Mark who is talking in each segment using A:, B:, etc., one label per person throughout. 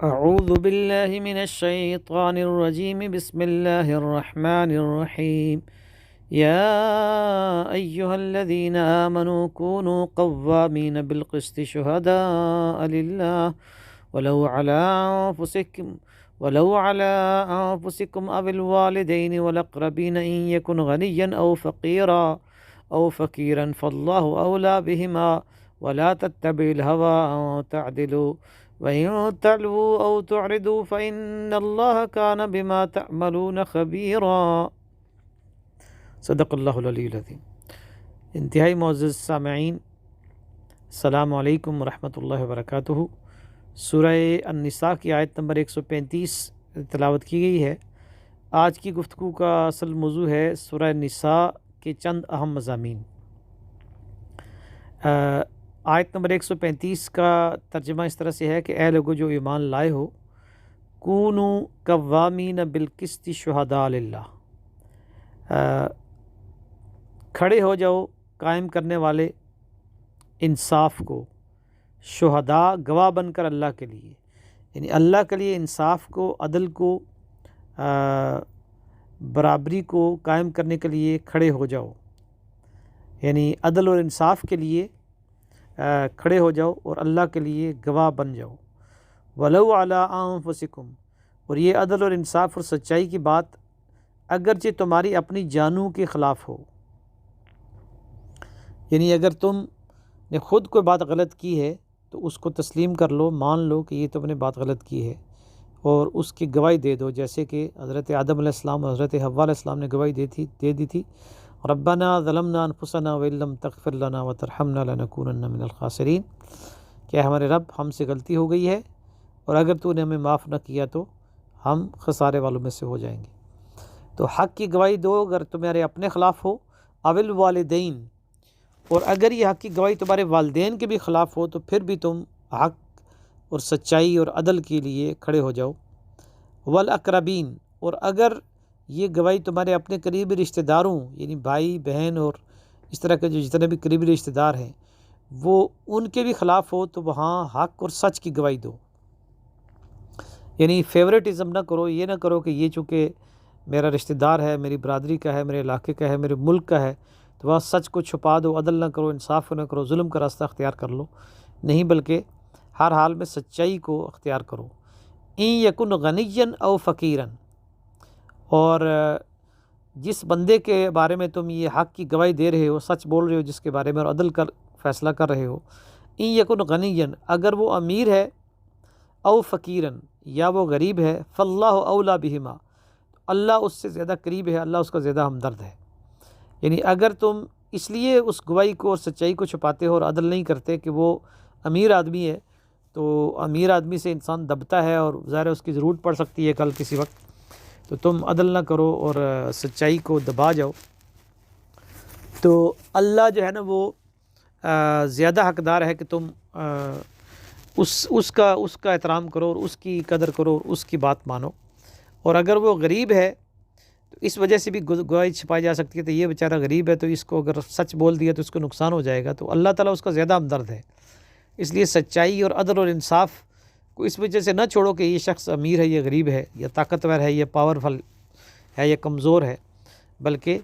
A: اعوذ باللہ من الشیطان الرجیم بسم اللہ الرحمن الرحیم یا ایہا الذین آمنوا کونوا قوامین بالقسط شہداء للہ ولو علی انفسکم او الوالدین والاقربین ان یکن غنیا او فقیرا فاللہ اولی بہما ولا تتبعوا الہوى ان تعدلوا وَإِن تَعْلُوا أَوْ تُعْرِضُوا فَإِنَّ اللَّهَ كَانَ بِمَا تَعْمَلُونَ خَبِيرًا۔ صدق اللہ العلی العظیم۔ انتہائی معزز سامعین، السلام علیکم ورحمۃ اللہ وبرکاتہ۔ سورہ النساء کی آیت نمبر 135 تلاوت کی گئی ہے۔ آج کی گفتگو کا اصل موضوع ہے سورہ النساء کے چند اہم مضامین۔ آیت نمبر 135 کا ترجمہ اس طرح سے ہے کہ اے لوگو جو ایمان لائے ہو، کونو قوامین بالقسط شہداء للہ، کھڑے ہو جاؤ قائم کرنے والے انصاف کو، شہداء گواہ بن کر اللہ کے لیے، یعنی اللہ کے لیے انصاف کو، عدل کو، برابری کو قائم کرنے کے لیے کھڑے ہو جاؤ، یعنی عدل اور انصاف کے لیے کھڑے ہو جاؤ اور اللہ کے لیے گواہ بن جاؤ۔ ولو علی انفسکم، اور یہ عدل اور انصاف اور سچائی کی بات اگرچہ تمہاری اپنی جانوں کے خلاف ہو، یعنی اگر تم نے خود کوئی بات غلط کی ہے تو اس کو تسلیم کر لو، مان لو کہ یہ تم نے بات غلط کی ہے اور اس کی گواہی دے دو، جیسے کہ حضرت آدم علیہ السلام اور حضرت حوا علیہ السلام نے گواہی دے دی تھی، ربنا ظلمنا انفسنا وان لم تغفر لنا وترحمنا لنکونن من الخاسرین، کہ ہمارے رب ہم سے غلطی ہو گئی ہے اور اگر تو نے ہمیں معاف نہ کیا تو ہم خسارے والوں میں سے ہو جائیں گے۔ تو حق کی گواہی دو اگر تمہارے اپنے خلاف ہو، اول والدین، اور اگر یہ حق کی گواہی تمہارے والدین کے بھی خلاف ہو تو پھر بھی تم حق اور سچائی اور عدل کے لیے کھڑے ہو جاؤ، والاقربین، اور اگر یہ گواہی تمہارے اپنے قریبی رشتہ داروں یعنی بھائی بہن اور اس طرح کے جو جتنے بھی قریبی رشتہ دار ہیں وہ ان کے بھی خلاف ہو تو وہاں حق اور سچ کی گواہی دو، یعنی فیورٹزم نہ کرو، یہ نہ کرو کہ یہ چونکہ میرا رشتہ دار ہے، میری برادری کا ہے، میرے علاقے کا ہے، میرے ملک کا ہے تو وہاں سچ کو چھپا دو، عدل نہ کرو، انصاف نہ کرو، ظلم کا راستہ اختیار کر لو، نہیں بلکہ ہر حال میں سچائی کو اختیار کرو۔ ان یکن غنیا او فقیرا، اور جس بندے کے بارے میں تم یہ حق کی گواہی دے رہے ہو، سچ بول رہے ہو جس کے بارے میں اور عدل کا فیصلہ کر رہے ہو، ان یکن غنیا، اگر وہ امیر ہے، او فقیرا، یا وہ غریب ہے، فاللہ اولی بہما، اللہ اس سے زیادہ قریب ہے، اللہ اس کا زیادہ ہمدرد ہے۔ یعنی اگر تم اس لیے اس گواہی کو اور سچائی کو چھپاتے ہو اور عدل نہیں کرتے کہ وہ امیر آدمی ہے، تو امیر آدمی سے انسان دبتا ہے اور ظاہر ہے اس کی ضرورت پڑ سکتی ہے کل کسی وقت، تو تم عدل نہ کرو اور سچائی کو دبا جاؤ، تو اللہ جو ہے نا وہ زیادہ حقدار ہے کہ تم اس کا احترام کرو اور اس کی قدر کرو اور اس کی بات مانو۔ اور اگر وہ غریب ہے تو اس وجہ سے بھی گواہی چھپائی جا سکتی ہے، تو یہ بیچارہ غریب ہے تو اس کو اگر سچ بول دیا تو اس کو نقصان ہو جائے گا، تو اللہ تعالیٰ اس کا زیادہ ہمدرد ہے، اس لیے سچائی اور عدل اور انصاف کو اس وجہ سے نہ چھوڑو کہ یہ شخص امیر ہے یا غریب ہے یا طاقتور ہے یا پاورفل ہے یا کمزور ہے، بلکہ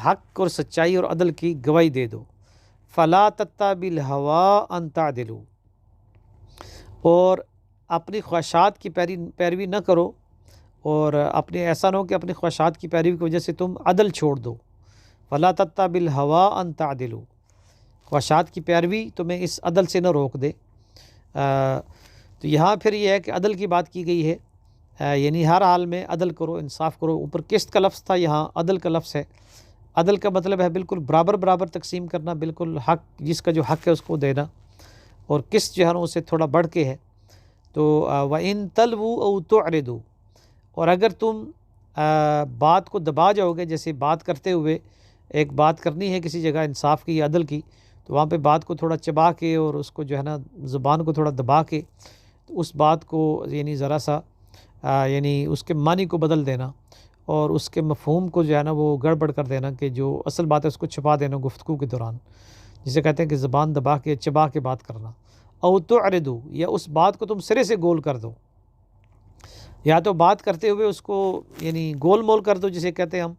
A: حق اور سچائی اور عدل کی گواہی دے دو۔ فلا تتبعوا الہوی ان تعدلوا، اور اپنی خواہشات کی پیروی نہ کرو، اور اپنے ایسا نہ ہو کہ اپنی خواہشات کی پیروی کی وجہ سے تم عدل چھوڑ دو۔ فلا تتبعوا الہوی ان تعدلوا، خواہشات کی پیروی تمہیں اس عدل سے نہ روک دے۔ تو یہاں پھر یہ ہے کہ عدل کی بات کی گئی ہے، یعنی ہر حال میں عدل کرو، انصاف کرو، اوپر قسط کا لفظ تھا، یہاں عدل کا لفظ ہے۔ عدل کا مطلب ہے بالکل برابر تقسیم کرنا، بالکل حق جس کا جو حق ہے اس کو دینا، اور قسط جو ہے نا اسے تھوڑا بڑھ کے ہے۔ تو وَإِن تَلْوُوا أَوْ تُعْرِضُوا، اور اگر تم بات کو دبا جاؤ گے، جیسے بات کرتے ہوئے ایک بات کرنی ہے کسی جگہ انصاف کی یا عدل کی، تو وہاں پہ بات کو تھوڑا چبا کے اور اس کو جو ہے نا زبان کو تھوڑا دبا کے تو اس بات کو یعنی ذرا سا یعنی اس کے معنی کو بدل دینا اور اس کے مفہوم کو جو ہے نا وہ گڑبڑ کر دینا، کہ جو اصل بات ہے اس کو چھپا دینا گفتگو کے دوران، جسے کہتے ہیں کہ زبان دبا کے چبا کے بات کرنا۔ او تعرضوا، یا اس بات کو تم سرے سے گول کر دو، یا تو بات کرتے ہوئے اس کو یعنی گول مول کر دو جسے کہتے ہیں ہم،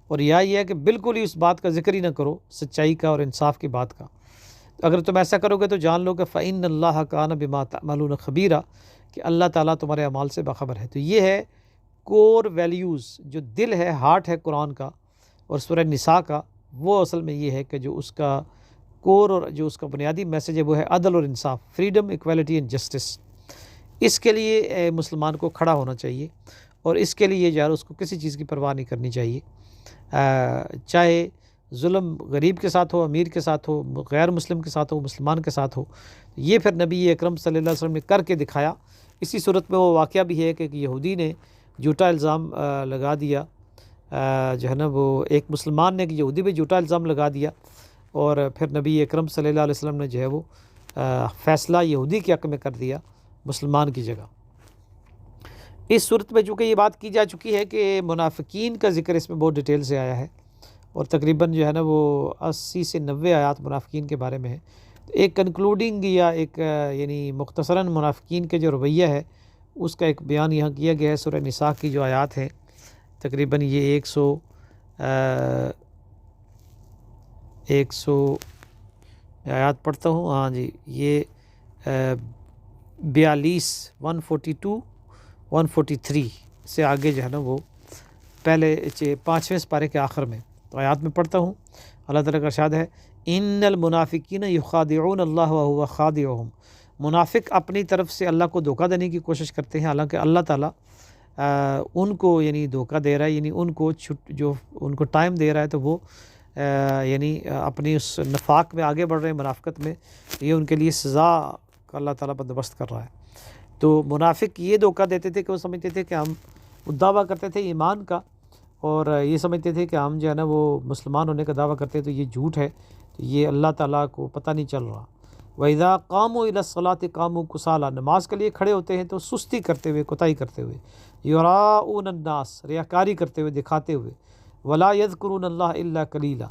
A: اور یا یہ ہے کہ بالکل ہی اس بات کا ذکر ہی نہ کرو، سچائی کا اور انصاف کی بات کا۔ اگر تم ایسا کرو گے تو جان لو کہ فإن اللہ کان بما تعملون خبیرا، کہ اللہ تعالیٰ تمہارے اعمال سے باخبر ہے۔ تو یہ ہے کور ویلیوز، جو دل ہے، ہارٹ ہے قرآن کا اور سورہ نساء کا، وہ اصل میں یہ ہے کہ جو اس کا کور اور جو اس کا بنیادی میسیج ہے وہ ہے عدل اور انصاف، فریڈم، ایکویلٹی اینڈ جسٹس۔ اس کے لیے مسلمان کو کھڑا ہونا چاہیے، اور اس کے لیے جو ہے اس کو کسی چیز کی پرواہ نہیں کرنی چاہیے، چاہے ظلم غریب کے ساتھ ہو، امیر کے ساتھ ہو، غیر مسلم کے ساتھ ہو، مسلمان کے ساتھ ہو۔ یہ پھر نبی اکرم صلی اللہ علیہ وسلم نے کر کے دکھایا۔ اسی صورت میں وہ واقعہ بھی ہے کہ ایک یہودی نے جھوٹا الزام لگا دیا، جو ہے نا وہ ایک مسلمان نے ایک یہودی پہ جھوٹا الزام لگا دیا، اور پھر نبی اکرم صلی اللہ علیہ وسلم نے جو ہے وہ فیصلہ یہودی کے حق میں کر دیا مسلمان کی جگہ۔ اس صورت میں چونکہ یہ بات کی جا چکی ہے کہ منافقین کا ذکر اس میں بہت ڈیٹیل سے آیا ہے، اور تقریباً جو ہے نا وہ 80 سے 90 آیات منافقین کے بارے میں ہے۔ ایک کنکلوڈنگ یا ایک یعنی مختصراً منافقین کے جو رویہ ہے اس کا ایک بیان یہاں کیا گیا ہے۔ سورہ نساء کی جو آیات ہیں تقریباً یہ 100 آیات پڑھتا ہوں، ہاں جی، یہ 42 142 143 سے آگے جو ہے نا وہ پہلے 5ویں سپارے کے آخر میں، تو آیات میں پڑھتا ہوں۔ اللہ تعالیٰ کا ارشاد ہے، ان المنافقین یخادعون اللہ وهو خادعهم، منافق اپنی طرف سے اللہ کو دھوکہ دینے کی کوشش کرتے ہیں، حالانکہ اللہ تعالیٰ ان کو یعنی دھوکہ دے رہا ہے، یعنی ان کو جو ان کو ٹائم دے رہا ہے، تو وہ یعنی اپنی اس نفاق میں آگے بڑھ رہے ہیں، منافقت میں، یہ ان کے لیے سزا کا اللہ تعالیٰ بندوبست کر رہا ہے۔ تو منافق یہ دھوکہ دیتے تھے کہ وہ سمجھتے تھے کہ ہم دعویٰ کرتے تھے ایمان کا، اور یہ سمجھتے تھے کہ ہم جو ہے نا وہ مسلمان ہونے کا دعویٰ کرتے ہیں، تو یہ جھوٹ ہے، تو یہ اللہ تعالیٰ کو پتہ نہیں چل رہا۔ وَإِذَا قَامُوا إِلَى الصَّلَاةِ قَامُوا كُسَالَىٰ، نماز کے لیے کھڑے ہوتے ہیں تو سستی کرتے ہوئے، کوتاہی کرتے ہوئے، يُرَاءُونَ النَّاسَ، ریاکاری کرتے ہوئے، دکھاتے ہوئے، وَلَا يَذْكُرُونَ اللَّهَ إِلَّا قَلِيلًا،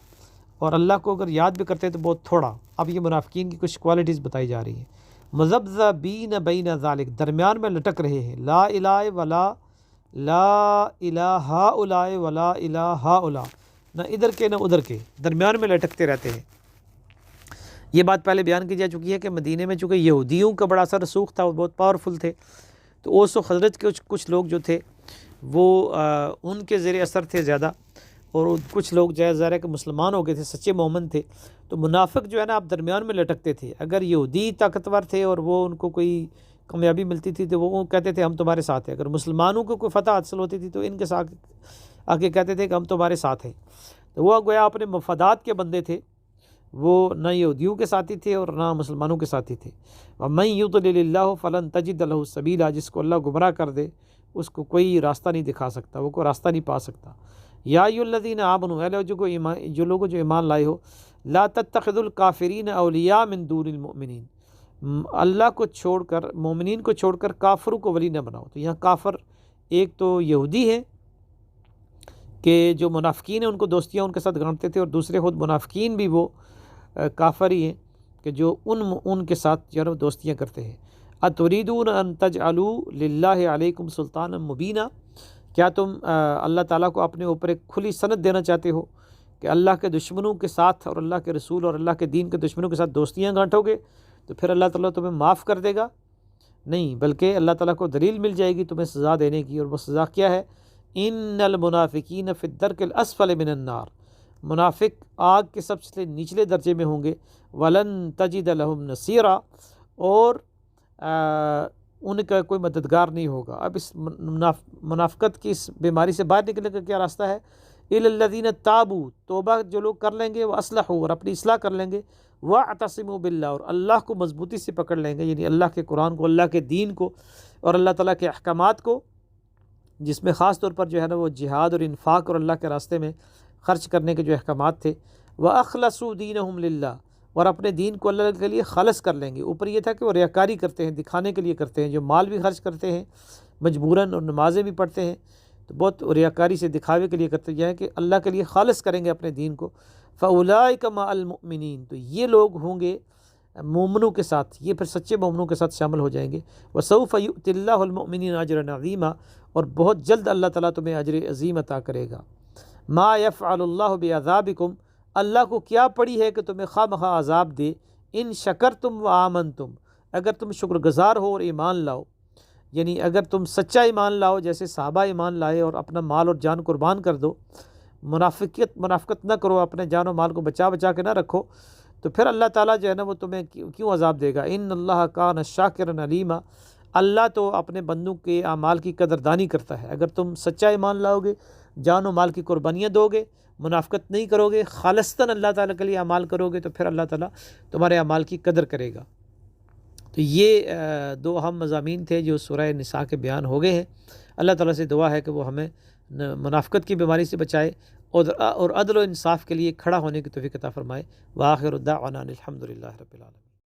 A: اور اللہ کو اگر یاد بھی کرتے ہیں تو بہت تھوڑا۔ اب یہ منافقین کی کچھ کوالٹیز بتائی جا رہی ہیں۔ مذبذبین بین ذالک، درمیان میں لٹک رہے ہیں، لا الہ ولا لا الہ ہؤلاء ولا الہ ہؤلاء، نہ ادھر کے نہ ادھر کے، درمیان میں لٹکتے رہتے ہیں۔ یہ بات پہلے بیان کی جا چکی ہے کہ مدینے میں چونکہ یہودیوں کا بڑا اثر رسوخ تھا، وہ بہت پاورفل تھے، تو اوس و خزرج کے کچھ لوگ جو تھے وہ ان کے زیر اثر تھے زیادہ، اور کچھ لوگ جو ہے ظاہر ہے کہ مسلمان ہو گئے تھے، سچے مومن تھے، تو منافق جو ہے نا آپ درمیان میں لٹکتے تھے۔ اگر یہودی طاقتور تھے اور وہ ان کو کوئی کامیابی ملتی تھی تو وہ کہتے تھے ہم تمہارے ساتھ ہیں، اگر مسلمانوں کو کوئی فتح حاصل ہوتی تھی تو ان کے ساتھ آگے کہتے تھے کہ ہم تمہارے ساتھ ہیں۔ تو وہ گویا اپنے مفادات کے بندے تھے، وہ نہ یہودیوں کے ساتھی تھے اور نہ مسلمانوں کے ساتھی تھے۔ وَمَن يُضْلِلِ اللَّهُ فَلَن تَجِدَ لَهُ سَبِيلًا، جس کو اللہ گمراہ کر دے اس کو کوئی راستہ نہیں دکھا سکتا، وہ کوئی راستہ نہیں پا سکتا۔ یا ایھا الذین آمنوا، اے لوگوں جو ایمان لائے ہو، لا تتخذوا الکافرین اولیاء من دون المؤمنین، اللہ کو چھوڑ کر، مومنین کو چھوڑ کر کافروں کو ولی نہ بناؤ۔ تو یہاں کافر ایک تو یہودی ہے کہ جو منافقین ہیں ان کو دوستیاں ان کے ساتھ گانٹتے تھے، اور دوسرے خود منافقین بھی وہ کافر ہی ہیں کہ جو ان کے ساتھ جو ہے نا دوستیاں کرتے ہیں۔ اتریدون ان تجعلوا للہ علیکم سلطانا مبینا، کیا تم اللہ تعالیٰ کو اپنے اوپر ایک کھلی سند دینا چاہتے ہو کہ اللہ کے دشمنوں کے ساتھ اور اللہ کے رسول اور اللہ کے دین کے دشمنوں کے ساتھ دوستیاں گانٹو گے تو پھر اللہ تعالیٰ تمہیں معاف کر دے گا؟ نہیں، بلکہ اللہ تعالیٰ کو دلیل مل جائے گی تمہیں سزا دینے کی، اور وہ سزا کیا ہے؟ ان المنافقین فی الدرک الاسفل من النار، منافق آگ کے سب سے نچلے درجے میں ہوں گے۔ ولن تجد لہم نصیرا، اور ان کا کوئی مددگار نہیں ہوگا۔ اب اس منافقت کی اس بیماری سے باہر نکلنے کا کیا راستہ ہے؟ الی الذین تابوا، توبہ جو لوگ کر لیں گے، وہ اصلحوا، اور اپنی اصلاح کر لیں گے، واعتصموا باللہ، اور اللہ کو مضبوطی سے پکڑ لیں گے، یعنی اللہ کے قرآن کو، اللہ کے دین کو، اور اللہ تعالیٰ کے احکامات کو، جس میں خاص طور پر جو ہے نا وہ جہاد اور انفاق اور اللہ کے راستے میں خرچ کرنے کے جو احکامات تھے۔ وَأَخْلَصُوا دِينَهُمْ لِلَّهِ، اور اپنے دین کو اللہ کے لیے خالص کر لیں گے۔ اوپر یہ تھا کہ وہ ریاکاری کرتے ہیں، دکھانے کے لیے کرتے ہیں، جو مال بھی خرچ کرتے ہیں مجبوراً، اور نمازیں بھی پڑھتے ہیں تو بہت ریاکاری سے دکھاوے کے لیے کرتے ہیں کہ اللہ کے لیے خالص کریں گے اپنے دین کو۔ فَأُولَٰئِكَ مَعَ الْمُؤْمِنِينَ، تو یہ لوگ ہوں گے مومنوں کے ساتھ، یہ پھر سچے مومنوں کے ساتھ شامل ہو جائیں گے۔ وَسَوْفَ يُؤْتِ اللَّهُ الْمُؤْمِنِينَ أَجْرًا عَظِيمًا، اور بہت جلد اللہ تعالیٰ تمہیں اجر عظیم عطا کرے گا۔ مَا يَفْعَلُ اللَّهُ بِعَذَابِكُمْ، اللہ کو کیا پڑی ہے کہ تمہیں خواہ مخواہ عذاب دے، ان شکرتم وآمنتم، اگر تم شکر گزار ہو اور ایمان لاؤ، یعنی اگر تم سچا ایمان لاؤ جیسے صحابہ ایمان لائے اور اپنا مال اور جان قربان کر دو، منافقت نہ کرو، اپنے جان و مال کو بچا کے نہ رکھو، تو پھر اللہ تعالیٰ جو ہے نا وہ تمہیں کیوں عذاب دے گا۔ ان اللہ کان شاکرا علیما، اللہ تو اپنے بندوں کے اعمال کی قدردانی کرتا ہے۔ اگر تم سچا ایمان لاؤ گے، جان و مال کی قربانیاں دو گے، منافقت نہیں کرو گے، خالصتاً اللہ تعالیٰ کے لیے اعمال کرو گے، تو پھر اللہ تعالیٰ تمہارے اعمال کی قدر کرے گا۔ تو یہ دو اہم مضامین تھے جو سورہ نساء کے بیان ہو گئے ہیں۔ اللہ تعالیٰ سے دعا ہے کہ وہ ہمیں منافقت کی بیماری سے بچائے اور عدل و انصاف کے لیے کھڑا ہونے کی توفیق عطا فرمائے۔ وآخر دعوانا الحمد للہ رب العالمین۔